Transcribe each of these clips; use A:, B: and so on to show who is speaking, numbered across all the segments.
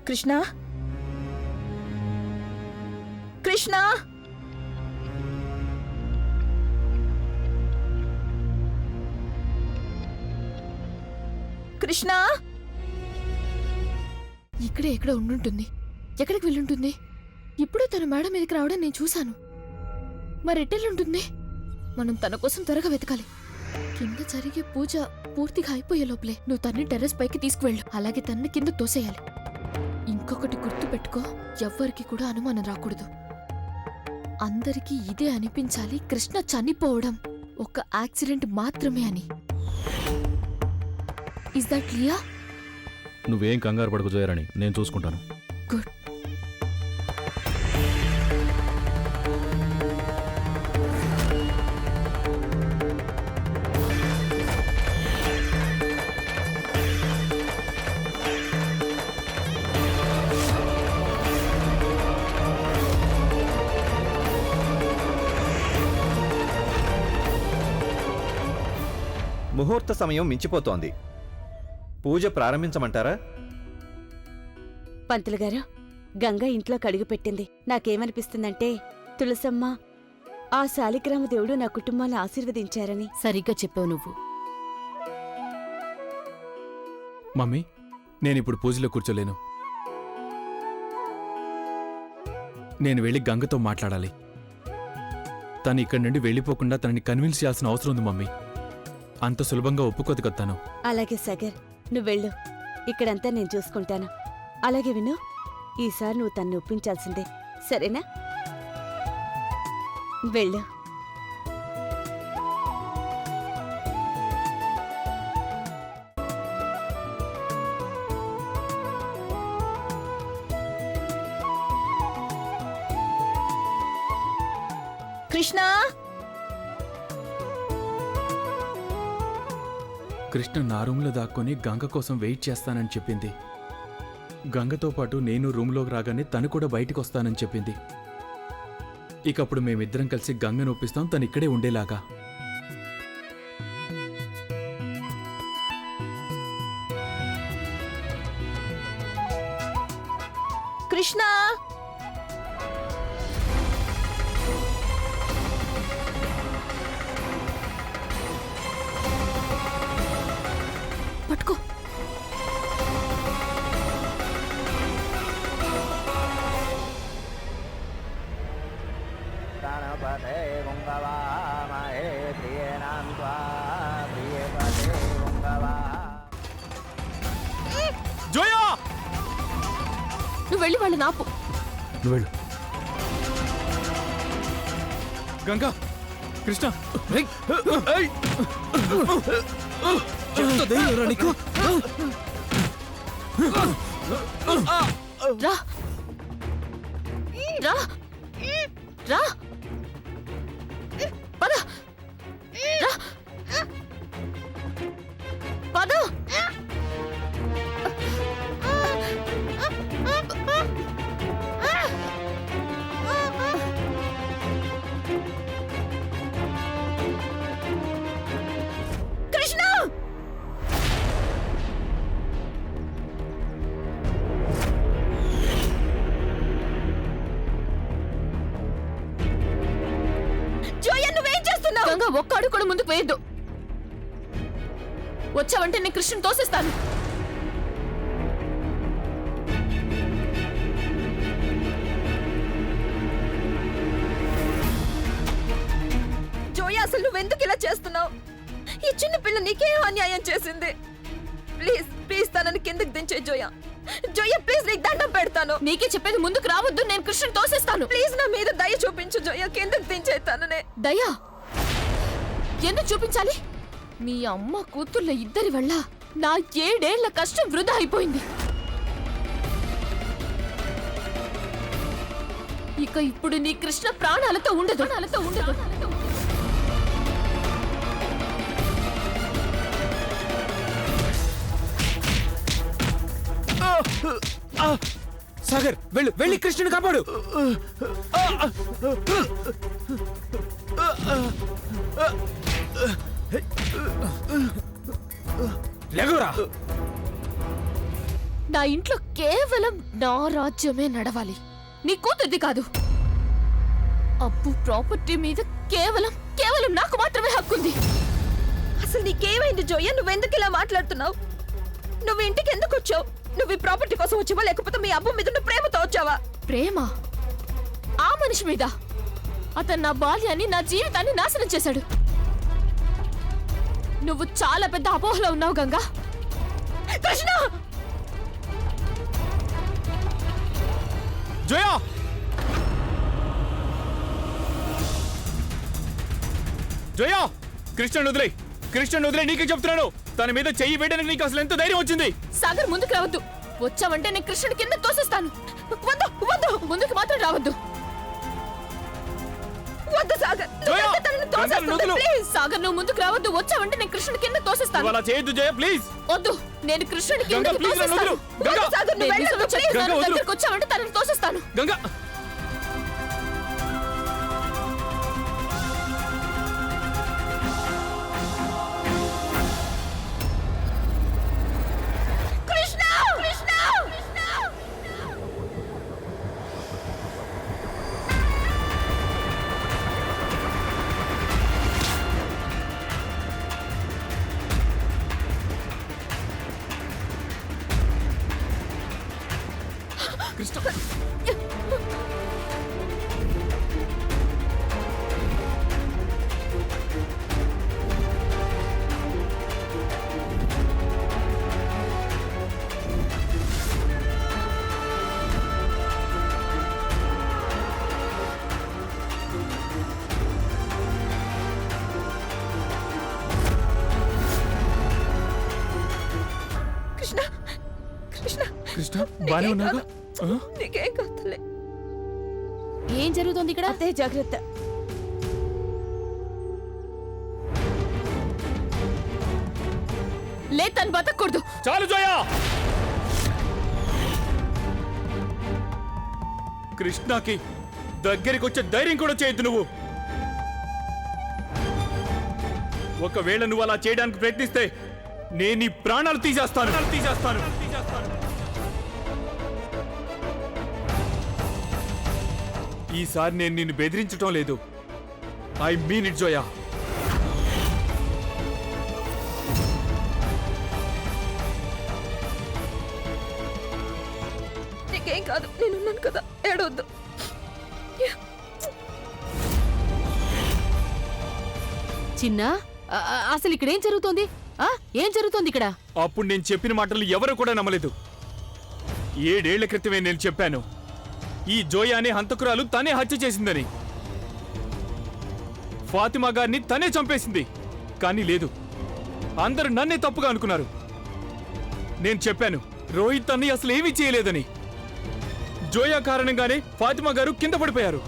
A: కృష్ణ కృష్ణ కృష్ణ
B: ఇక్కడే ఎక్కడ ఉండుంటుంది. ఎక్కడికి వెళ్ళుంటుంది? ఇప్పుడే తన మేడ మీదకి రావడం నేను చూశాను. మరి ఎట్టెళ్ళుంటుంది? మనం తన కోసం త్వరగా వెతకాలి. కింద జరిగే పూజ పూర్తిగా అయిపోయే లోపలే నువ్వు తన్ని టెర్రస్ పైకి తీసుకువెళ్ళు. అలాగే తన్ని కింద తోసేయాలి. ఇంకొకటి గుర్తు పెట్టుకో, ఎవ్వరికి కూడా అనుమానం రాకూడదు. అందరికీ ఇదే అనిపించాలి, కృష్ణ చనిపోవడం ఒక యాక్సిడెంట్ మాత్రమే అని. Is that clear?
C: నువ్వేం కంగారు పడకు జయరాణి, నేను చూసుకుంటాను.
B: గుడ్.
D: ముహూర్త సమయం మించిపోతోంది. పూజ ప్రారంభించమంటారా?
E: పంతులు గారు, గంగ ఇంట్లో కడుగు పెట్టింది. నాకేమనిపిస్తుందంటే తులసమ్మ ఆ శాలిగ్రామ దేవుడు నా కుటుంబాన్ని ఆశీర్వదించారని.
B: సరిగ్గా చెప్పావు నువ్వు.
F: మమ్మీ, నేనిప్పుడు పూజలో కూర్చోలేను. నేను వెళ్ళి గంగతో మాట్లాడాలి. తను ఇక్కడి నుండి వెళ్ళిపోకుండా తనని కన్విన్స్ చేయాల్సిన అవసరం ఉంది మమ్మీ. అంత సులభంగా ఒప్పుకోదు కదా తను.
E: అలాగే సగర్, నువ్వెళ్ళు. ఇక్కడంతా నేను చూసుకుంటాను. అలాగే విను, ఈసారి నువ్వు తన్ని ఒప్పించాల్సిందే, సరేనా? వెళ్ళు.
A: కృష్ణ
F: కృష్ణ నా రూమ్లో దాక్కొని గంగ కోసం వెయిట్ చేస్తానని చెప్పింది. గంగతో పాటు నేను రూమ్లోకి రాగానే తను కూడా బయటికి వస్తానని చెప్పింది. ఇకప్పుడు మేమిద్దరం కలిసి గంగను ఒప్పిస్తాం, తను ఇక్కడే ఉండేలాగా.
A: కృష్ణ
B: పట్టుకో.
F: జోయా,
B: నువ్వు వెళ్ళి వాళ్ళ నాపు.
F: నువ్వు వెళ్ళు. గంగా, కృష్ణ, నీకు
B: రా రా రా పద రా పద.
A: కృష్ణ జోయ, నువ్వేం చేస్తున్నావు?
B: గంగా, ఒక్క అడుగు కూడా ముందుకు వేయద్దు. వచ్చావంటే నేను కృష్ణను తోసేస్తాను.
A: జోయ, అసలు నువ్వెందుకు ఇలా చేస్తున్నావు? ఈ చిన్న పిల్ల నీకేం అన్యాయం చేసింది? ప్లీజ్ ప్లీజ్ తనని కిందకి దించే జోయ. జోయ ప్లీజ్, నీకు దండం పెడతాను.
B: నీకే చెప్పేది, ముందుకు రావద్దు, నేను కృష్ణను తోసేస్తాను.
A: ప్లీజ్ నా మీద దయ చూపించు జోయ, కిందకి దించే తననే.
B: దయా ఎందుకు చూపించాలి? మీ అమ్మ కూతుర్ల ఇద్దరి వల్ల నా 7 ఏళ్ల కష్టం వృధా అయిపోయింది. ఇక ఇప్పుడు నీ కృష్ణ ప్రాణాలతో ఉండదు.
F: సాగర్, వెళ్ళు, వెళ్ళి కృష్ణుని కాపాడు. లేగురా.
B: నా ఇంట్లో కేవలం నా రాజ్యమే నడవాలి, నీ కూతుర్ది కాదు. అప్పు ప్రాపర్టీ మీద కేవలం కేవలం నాకు మాత్రమే హక్కుంది.
A: అసలు నీకేమైంది జోయ? నువ్వెందుకు ఇలా మాట్లాడుతున్నావు? నువ్వు ఇంటికి ఎందుకు వచ్చావు? నువ్వు ఈ ప్రాపర్టీ కోసం వచ్చావా, లేకపోతే మీ అబ్బు మీద ఉన్న ప్రేమతో వచ్చావా?
B: ప్రేమ ఆ మనిషి మీద? అతను నా బాల్యాన్ని, నా జీవితాన్ని నాశనం చేశాడు. నువ్వు చాలా పెద్ద అపోహలో ఉన్నావు గంగా.
A: కృష్ణ!
F: జోయా! జోయా! కృష్ణను వదిలే, కృష్ణను వదిలే, నీకే చెప్తున్నాను. తన మీద చెయ్యి వేయడానికి నీకు అసలు ఎంత ధైర్యం వచ్చింది?
B: సాగర్, ముందుకు రావద్దు. వచ్చావంటే నేను కృష్ణుడి కింద తోసేస్తాను. వద్దు వద్దు, ముందుకు మాత్రం రావద్దు.
A: వద్దు సాగర్,
F: జోయా!
A: నువ్వెంత తనని తోసేస్తుంది?
F: గంగను వదులు.
A: ప్లీజ్.
B: సాగర్, నువ్వు ముందుకు రావద్దు. వచ్చావంటే నేను కృష్ణుడి కింద తోసేస్తాను.
F: అలా చేయొద్దు జయ, ప్లీజ్.
B: వద్దు, నేను కృష్ణుడి
F: గంగా,
B: కింద
F: ప్లీజ్ నన్ను వదిలు.
B: తోసేస్తాను.
F: గంగా!
A: వద్దు సాగర్, నువ్వు
B: నేను
A: వెళ్ళొద్దు,
B: నిజంగా
A: ప్లీజ్.
B: చెప్తున్నాను,
F: గంగా, వదులు.
B: దగ్గరకు వచ్చావంటే తనని తోసేస్తాను.
F: గంగా!
A: కృష్ణ! కృష్ణ!
F: కృష్ణ!
A: కృష్ణ! కృష్ణ!
F: కృష్ణ, బానే ఉన్నాగా?
A: నీకేం కాదులే.
B: ఏం జరుగుతోంది ఇక్కడ?
E: అత్తయ్య జాగ్రత్త.
B: లే, తను బతకూడదు.
F: చాలు జోయా! కృష్ణకి దగ్గరికి వచ్చే ధైర్యం కూడా చేయొద్దు నువ్వు. ఒకవేళ నువ్వు అలా చేయడానికి ప్రయత్నిస్తే నేను నీ ప్రాణాలు తీసేస్తాను. ఈసారి నేను నిన్ను బెదిరించటం లేదు. I mean it Joya.
A: నీకేం కాదు, నేనున్నాను కదా, ఏడవద్దు.
B: చిన్నా, అసలు ఇక్కడ ఏం జరుగుతోంది? ఏం జరుగుతోంది ఇక్కడ?
F: అప్పుడు నేను చెప్పిన మాటలు ఎవరు కూడా నమ్మలేదు. 7 ఏళ్ల క్రితమే నేను చెప్పాను, ఈ జోయా అనే హంతకురాలు తనే హత్య చేసిందని. ఫాతిమా గారిని తనే చంపేసింది. కానీ లేదు, అందరూ నన్నే తప్పుగా అనుకున్నారు. నేను చెప్పాను రోహిత్ అన్ని అసలు ఏమీ చేయలేదని. జోయా కారణంగానే ఫాతిమా గారు కింద పడిపోయారు.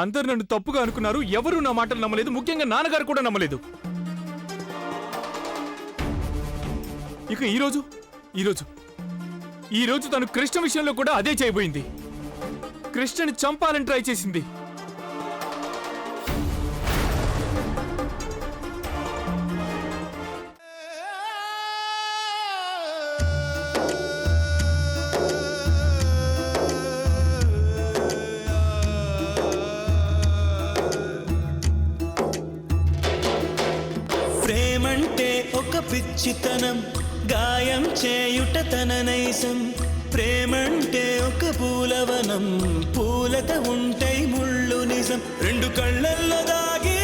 F: అందరు నన్ను తప్పుగా అనుకున్నారు. ఎవరు నా మాటలు నమ్మలేదు, ముఖ్యంగా నాన్నగారు కూడా నమ్మలేదు. ఇక ఈ రోజు తను కృష్ణ విషయంలో కూడా అదే చేయబోయింది. కృష్ణని చంపాలని ట్రై చేసింది.
G: ప్రేమంటే ఒక పిచ్చితనం, గాయం చేయుట తన నైసం. ప్రేమంటే ఒక పూలవనం, పూలత ఉంటై ముళ్ళు నిజం. రెండు కళ్ళల్లో దాగి